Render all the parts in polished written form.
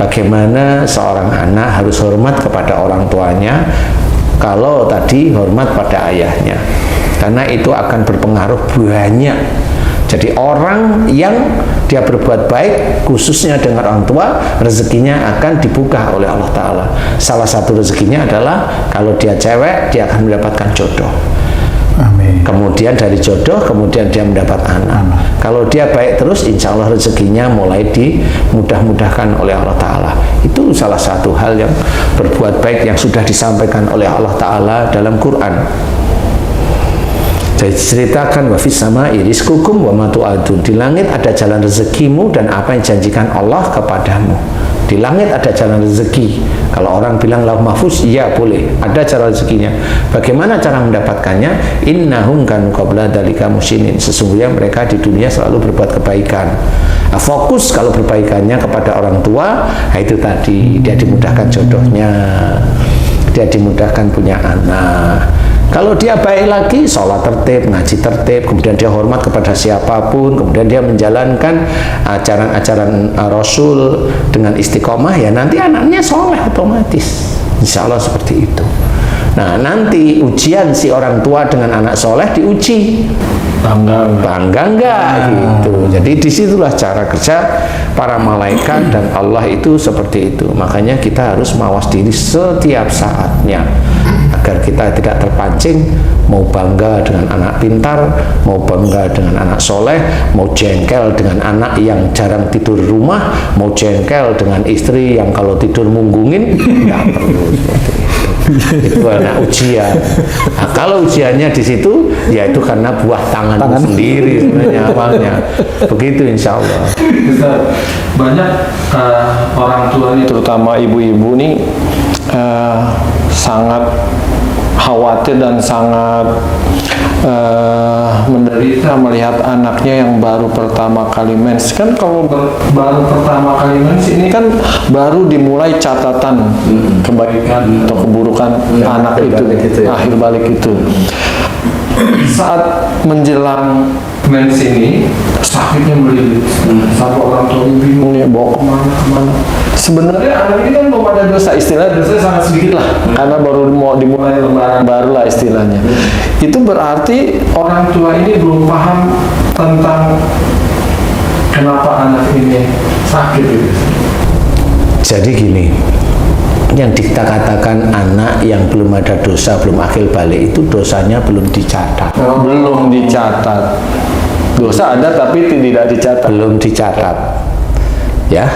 bagaimana seorang anak harus hormat kepada orang tuanya, kalau tadi hormat pada ayahnya, karena itu akan berpengaruh banyak. Jadi orang yang dia berbuat baik khususnya dengan orang tua, rezekinya akan dibuka oleh Allah Ta'ala. Salah satu rezekinya adalah kalau dia cewek, dia akan mendapatkan jodoh. Amin. Kemudian dari jodoh, kemudian dia mendapat anak. Kalau dia baik terus, insya Allah rezekinya mulai dimudah-mudahkan oleh Allah Ta'ala. Itu salah satu hal yang berbuat baik yang sudah disampaikan oleh Allah Ta'ala dalam Quran. Diceritakan wa fis sama'i rizqukum wa ma tu'adun. Di langit ada jalan rezekimu dan apa yang dijanjikan Allah kepadamu. Di langit ada jalan rezeki. Kalau orang bilang lauh mahfuz, iya boleh, ada cara rezekinya. Bagaimana cara mendapatkannya? Innahum kanu qabla dzalika muhsinin. Sesungguhnya mereka di dunia selalu berbuat kebaikan. Nah, fokus kalau perbaikannya kepada orang tua, nah itu tadi, dia dimudahkan jodohnya, dia dimudahkan punya anak. Kalau dia baik lagi, sholat tertib, ngaji tertib, kemudian dia hormat kepada siapapun, kemudian dia menjalankan ajaran-ajaran Rasul dengan istiqomah, ya nanti anaknya soleh otomatis. Insya Allah seperti itu. Nah, nanti ujian si orang tua dengan anak soleh diuji. Bangga enggak gitu. Jadi disitulah cara kerja para malaikat dan Allah itu seperti itu. Makanya kita harus mawas diri setiap saatnya agar kita tidak terpancing mau bangga dengan anak pintar, mau bangga dengan anak soleh, mau jengkel dengan anak yang jarang tidur di rumah, mau jengkel dengan istri yang kalau tidur munggungin. Nggak perlu seperti itu. Itu anak ujian. Nah, kalau ujiannya di situ, ya itu karena buah tangan sendiri sebenarnya awalnya. Begitu insya Allah. Banyak orang tua nih, terutama ibu-ibu nih sangat khawatir dan sangat menderita melihat anaknya yang baru pertama kali mens. Kan kalau baru pertama kali mens ini kan baru dimulai catatan kebaikan atau keburukan anak itu, akhir balik itu. Saat menjelang mens ini sakitnya melilit, sampai orang tua bingung nih bawa kemana. Sebenarnya anak ini kan belum ada dosa, istilah dosanya sangat sedikit lah, karena baru mau dimulai lembaran baru lah istilahnya. Itu berarti orang tua ini belum paham tentang kenapa anak ini sakit gitu. Jadi gini, yang kita katakan anak yang belum ada dosa, belum akil balik, itu dosanya belum dicatat. Belum dicatat. Dosa ada tapi tidak dicatat. Belum dicatat. Ya.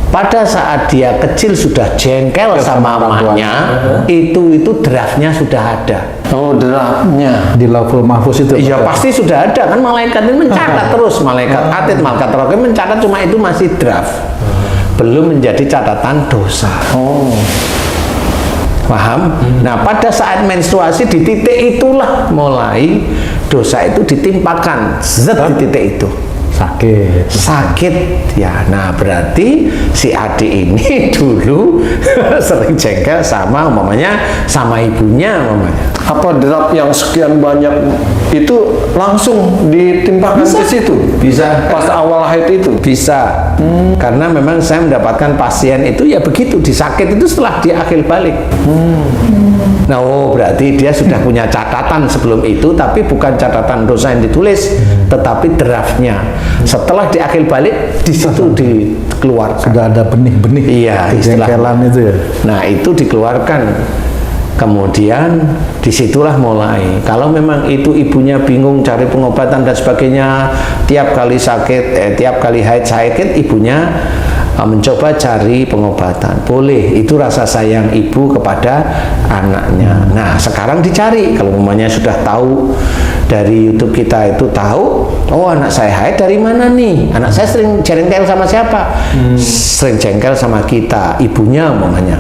Pada saat dia kecil sudah jengkel sama mamanya, itu draftnya sudah ada. Oh, draftnya di lauhul mahfuz itu. Iya pasti sudah ada kan, malaikat ini mencatat terus, malaikat atid, malaikat rohim mencatat, cuma itu masih draft, belum menjadi catatan dosa. Oh, paham? Nah, pada saat menstruasi di titik itulah mulai dosa itu ditimpakan, zat di titik itu. Sakit ya. Nah, berarti si adik ini dulu sering jengkel sama umpamanya sama ibunya umpamanya. Apa draft yang sekian banyak itu langsung ditimpakan ke situ? Bisa. Pas awal haid itu? Bisa. Karena memang saya mendapatkan pasien itu ya begitu, disakit itu setelah dia akil balik. Nah, oh berarti dia sudah punya catatan sebelum itu, tapi bukan catatan dosa yang ditulis, tetapi draftnya. Setelah di akil balik, di situ dikeluarkan. Sudah ada benih-benih. Iya, jengkelan itu ya. Nah, itu dikeluarkan. Kemudian disitulah mulai. Kalau memang itu ibunya bingung cari pengobatan dan sebagainya, tiap kali sakit, tiap kali haid sakit, ibunya mencoba cari pengobatan. Boleh, itu rasa sayang ibu kepada anaknya. Nah, sekarang dicari. Kalau mamanya sudah tahu dari YouTube kita itu tahu, oh anak saya haid dari mana nih? Anak saya sering jengkel sama siapa? Sering jengkel sama kita, ibunya mamanya.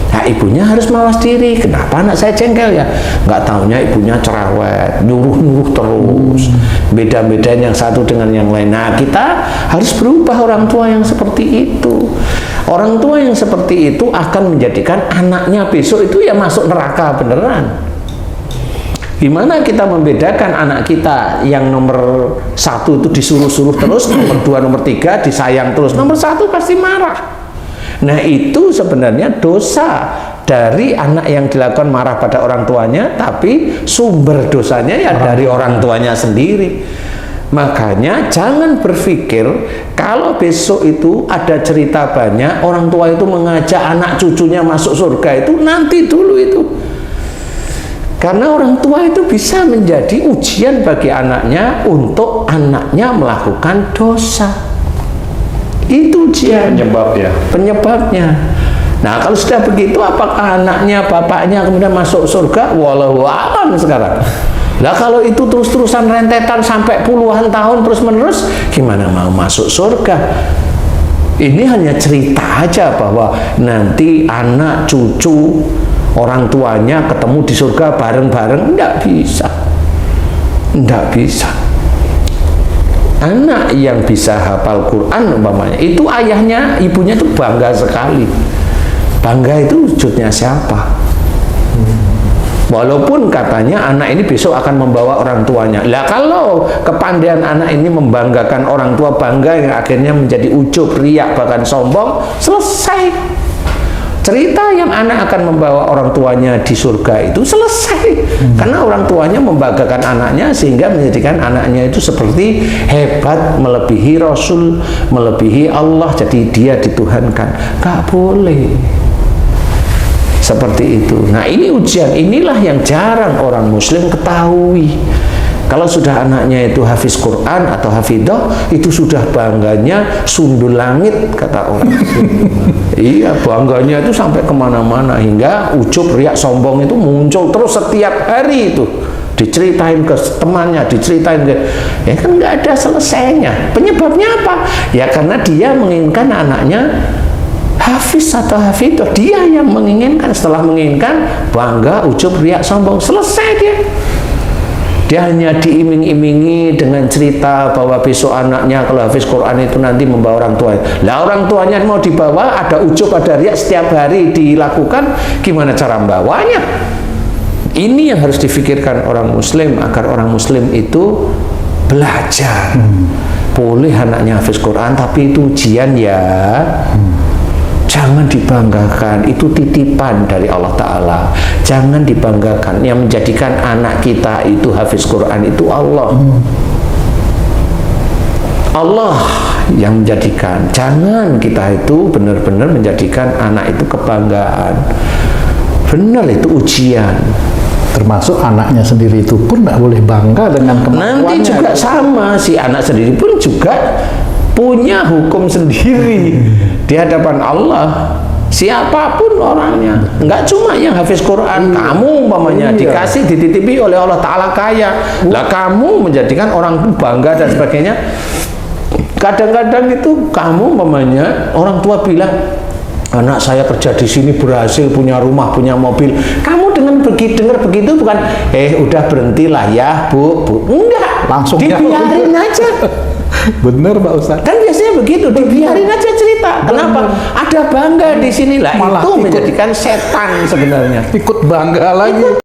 Nah, ibunya harus mawas diri. Kenapa anak saya jengkel ya? Nggak taunya ibunya cerewet, nyuruh-nyuruh terus, beda-bedain yang satu dengan yang lain. Nah, kita harus berubah orang tua yang seperti itu. Orang tua yang seperti itu akan menjadikan anaknya besok itu ya masuk neraka beneran. Gimana kita membedakan anak kita yang nomor 1 itu disuruh-suruh terus, nomor 2, nomor 3 disayang terus, nomor 1 pasti marah. Nah itu sebenarnya dosa dari anak yang dilakukan marah pada orang tuanya, tapi sumber dosanya ya dari orang tuanya sendiri. Makanya jangan berpikir kalau besok itu ada cerita banyak orang tua itu mengajak anak cucunya masuk surga, itu nanti dulu itu. Karena orang tua itu bisa menjadi ujian bagi anaknya untuk anaknya melakukan dosa. Itu ujian. Penyebabnya. Nah, kalau sudah begitu, apakah anaknya, bapaknya kemudian masuk surga? Wallahu a'lam sekarang. Lah kalau itu terus-terusan rentetan sampai puluhan tahun terus-menerus, gimana mau masuk surga? Ini hanya cerita aja bahwa nanti anak cucu orang tuanya ketemu di surga bareng-bareng. Enggak bisa. Enggak bisa. Anak yang bisa hafal Quran umpamanya, itu ayahnya, ibunya itu bangga sekali. Bangga itu wujudnya siapa? Walaupun katanya anak ini besok akan membawa orang tuanya. Lah kalau kepandaian anak ini membanggakan orang tua, bangga yang akhirnya menjadi ujub, riak, bahkan sombong, selesai. Cerita yang anak akan membawa orang tuanya di surga itu selesai. Karena orang tuanya membanggakan anaknya sehingga menjadikan anaknya itu seperti hebat, melebihi Rasul, melebihi Allah, jadi dia dituhankan. Gak boleh seperti itu. Nah ini ujian, inilah yang jarang orang muslim ketahui. Kalau sudah anaknya itu hafiz Quran atau hafidah, itu sudah bangganya sundul langit, kata orang. Iya, bangganya itu sampai kemana-mana, hingga ujub, riak, sombong itu muncul terus setiap hari itu. Diceritain ke temannya, diceritain ke, ya kan nggak ada selesainya. Penyebabnya apa? Ya karena dia menginginkan anaknya hafiz atau hafidah. Dia yang menginginkan, setelah menginginkan, bangga, ujub, riak, sombong, selesai dia. Dia hanya diiming-imingi dengan cerita bahwa besok anaknya kalau hafiz Quran itu nanti membawa orang tuanya. Lah orang tuanya mau dibawa, ada ujub, ada riak, setiap hari dilakukan, gimana cara membawanya? Ini yang harus difikirkan orang muslim, agar orang muslim itu belajar. Boleh anaknya hafiz Quran, tapi itu ujian ya. Jangan dibanggakan, itu titipan dari Allah Ta'ala. Jangan dibanggakan, yang menjadikan anak kita itu hafiz Quran itu Allah. Allah yang menjadikan. Jangan kita itu benar-benar menjadikan anak itu kebanggaan. Benar, itu ujian. Termasuk anaknya sendiri itu pun tidak boleh bangga dengan kemampuannya. Nanti juga sama, si anak sendiri pun juga punya hukum sendiri di hadapan Allah. Siapapun orangnya, nggak cuma yang hafiz Quran. Kamu umpamanya dikasih, dititipi oleh Allah Ta'ala kaya, lah kamu menjadikan orang bangga dan sebagainya. Kadang-kadang itu kamu umpamanya orang tua bilang, anak saya kerja di sini berhasil, punya rumah, punya mobil. Kamu dengan dengar begitu bukan, udah berhentilah ya bu, enggak, langsung dibiarin aja. Bener Pak Ustadz. Kan biasanya begitu, dibiarin aja cerita. Kenapa? Ada bangga di sini lah. Malah itu menjadikan setan sebenarnya. Ikut bangga lagi.